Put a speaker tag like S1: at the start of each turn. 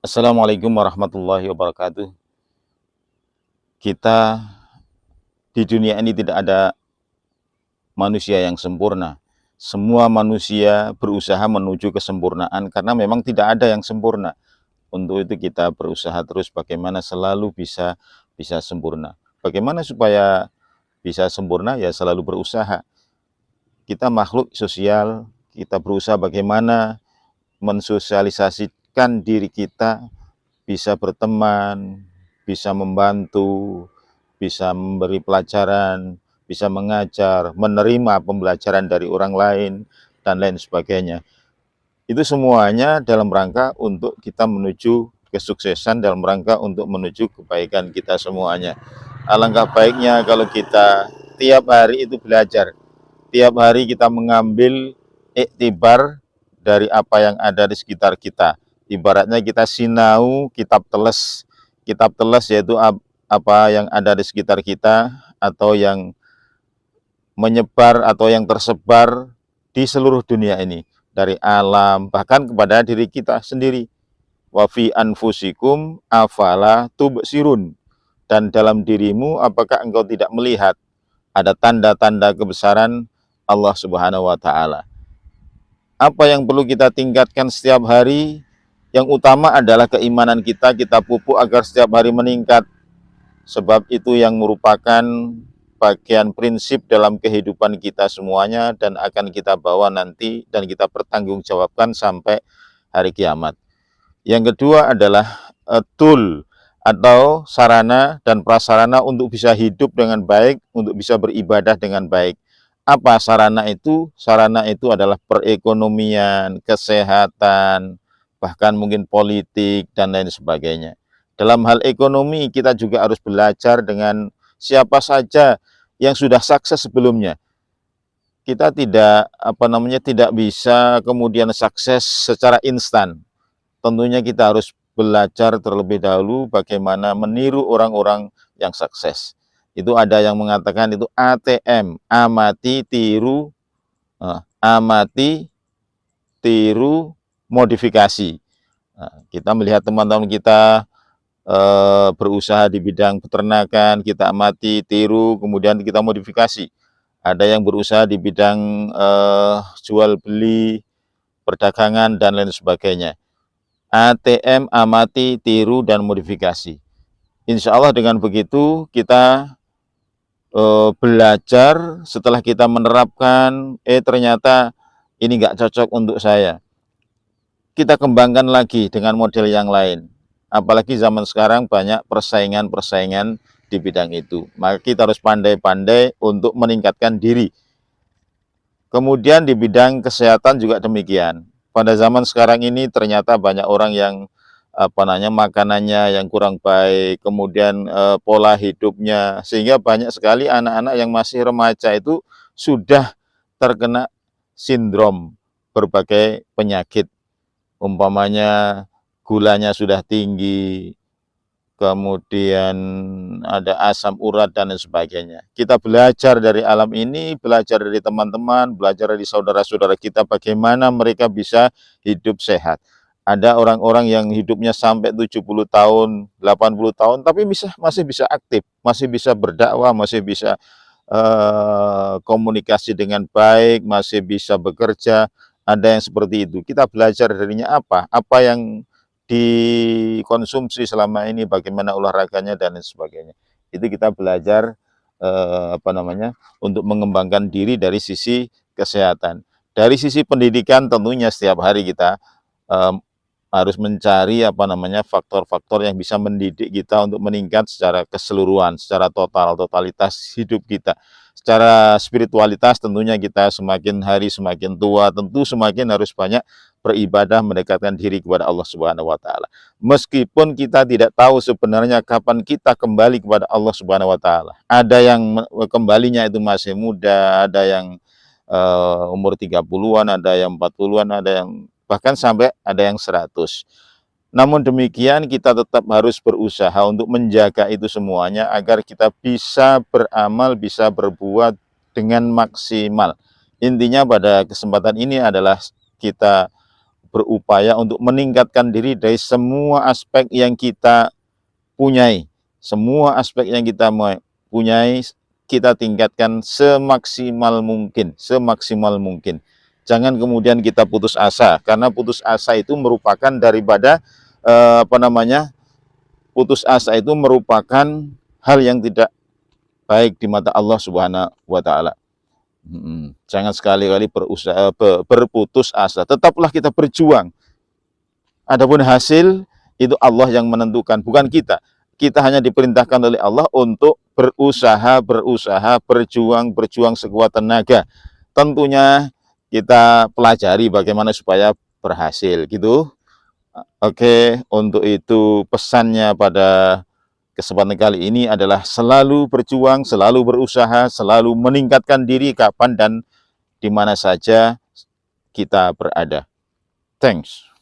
S1: Assalamualaikum warahmatullahi wabarakatuh. Kita di dunia ini tidak ada manusia yang sempurna. Semua manusia berusaha menuju kesempurnaan karena memang tidak ada yang sempurna. Untuk itu kita berusaha terus bagaimana selalu bisa sempurna. Bagaimana supaya bisa sempurna? Ya selalu berusaha. Kita makhluk sosial, kita berusaha bagaimana mensosialisasikan diri kita bisa berteman, bisa membantu, bisa memberi pelajaran, bisa mengajar, menerima pembelajaran dari orang lain, dan lain sebagainya. Itu semuanya dalam rangka untuk kita menuju kesuksesan, dalam rangka untuk menuju kebaikan kita semuanya. Alangkah baiknya kalau kita tiap hari itu belajar, tiap hari kita mengambil iktibar dari apa yang ada di sekitar kita. Ibaratnya kita sinau kitab teles yaitu apa yang ada di sekitar kita atau yang menyebar atau yang tersebar di seluruh dunia ini, dari alam bahkan kepada diri kita sendiri. Wa fi anfusikum afala tubsirun, dan dalam dirimu apakah engkau tidak melihat ada tanda-tanda kebesaran Allah Subhanahu wa taala. Apa yang perlu kita tingkatkan setiap hari? Yang utama adalah keimanan kita pupuk agar setiap hari meningkat. Sebab itu yang merupakan bagian prinsip dalam kehidupan kita semuanya dan akan kita bawa nanti dan kita pertanggungjawabkan sampai hari kiamat. Yang kedua adalah tool atau sarana dan prasarana untuk bisa hidup dengan baik, untuk bisa beribadah dengan baik. Apa sarana itu? Sarana itu adalah perekonomian, kesehatan, bahkan mungkin politik, dan lain sebagainya. Dalam hal ekonomi, kita juga harus belajar dengan siapa saja yang sudah sukses sebelumnya. Kita tidak bisa kemudian sukses secara instan. Tentunya kita harus belajar terlebih dahulu bagaimana meniru orang-orang yang sukses. Itu ada yang mengatakan itu ATM, amati, tiru, amati, tiru, modifikasi. Kita melihat teman-teman kita berusaha di bidang peternakan, kita amati, tiru, kemudian kita modifikasi. Ada yang berusaha di bidang jual beli, perdagangan, dan lain sebagainya. ATM, amati, tiru, dan modifikasi. Insya Allah dengan begitu kita belajar, setelah kita menerapkan, ternyata ini nggak cocok untuk saya. Kita kembangkan lagi dengan model yang lain. Apalagi zaman sekarang banyak persaingan-persaingan di bidang itu. Maka kita harus pandai-pandai untuk meningkatkan diri. Kemudian di bidang kesehatan juga demikian. Pada zaman sekarang ini ternyata banyak orang yang makanannya yang kurang baik, kemudian pola hidupnya, sehingga banyak sekali anak-anak yang masih remaja itu sudah terkena sindrom berbagai penyakit. Umpamanya gulanya sudah tinggi, kemudian ada asam urat dan lain sebagainya. Kita belajar dari alam ini, belajar dari teman-teman, belajar dari saudara-saudara kita bagaimana mereka bisa hidup sehat. Ada orang-orang yang hidupnya sampai 70 tahun, 80 tahun, tapi masih bisa aktif, masih bisa berdakwah, masih bisa komunikasi dengan baik, masih bisa bekerja. Ada yang seperti itu. Kita belajar darinya apa? Apa yang dikonsumsi selama ini, bagaimana olahraganya dan lain sebagainya. Itu kita belajar untuk mengembangkan diri dari sisi kesehatan. Dari sisi pendidikan tentunya setiap hari kita harus mencari faktor-faktor yang bisa mendidik kita untuk meningkat secara keseluruhan, secara totalitas hidup kita. Secara spiritualitas tentunya kita semakin hari semakin tua, tentu semakin harus banyak beribadah mendekatkan diri kepada Allah Subhanahu wa taala. Meskipun kita tidak tahu sebenarnya kapan kita kembali kepada Allah Subhanahu wa taala. Ada yang kembalinya itu masih muda, ada yang umur 30-an, ada yang 40-an, ada yang bahkan sampai ada yang 100. Namun demikian kita tetap harus berusaha untuk menjaga itu semuanya agar kita bisa beramal, bisa berbuat dengan maksimal. Intinya pada kesempatan ini adalah kita berupaya untuk meningkatkan diri dari semua aspek yang kita punyai. Semua aspek yang kita punyai, kita tingkatkan semaksimal mungkin, semaksimal mungkin. Jangan kemudian kita putus asa, karena putus asa itu merupakan daripada putus asa itu merupakan hal yang tidak baik di mata Allah Subhanahu wa taala. Jangan sekali-kali berputus asa. Tetaplah kita berjuang. Adapun hasil itu Allah yang menentukan, bukan kita. Kita hanya diperintahkan oleh Allah untuk berusaha, berjuang sekuat tenaga. Tentunya kita pelajari bagaimana supaya berhasil gitu. Oke, untuk itu pesannya pada kesempatan kali ini adalah selalu berjuang, selalu berusaha, selalu meningkatkan diri kapan dan di mana saja kita berada. Thanks.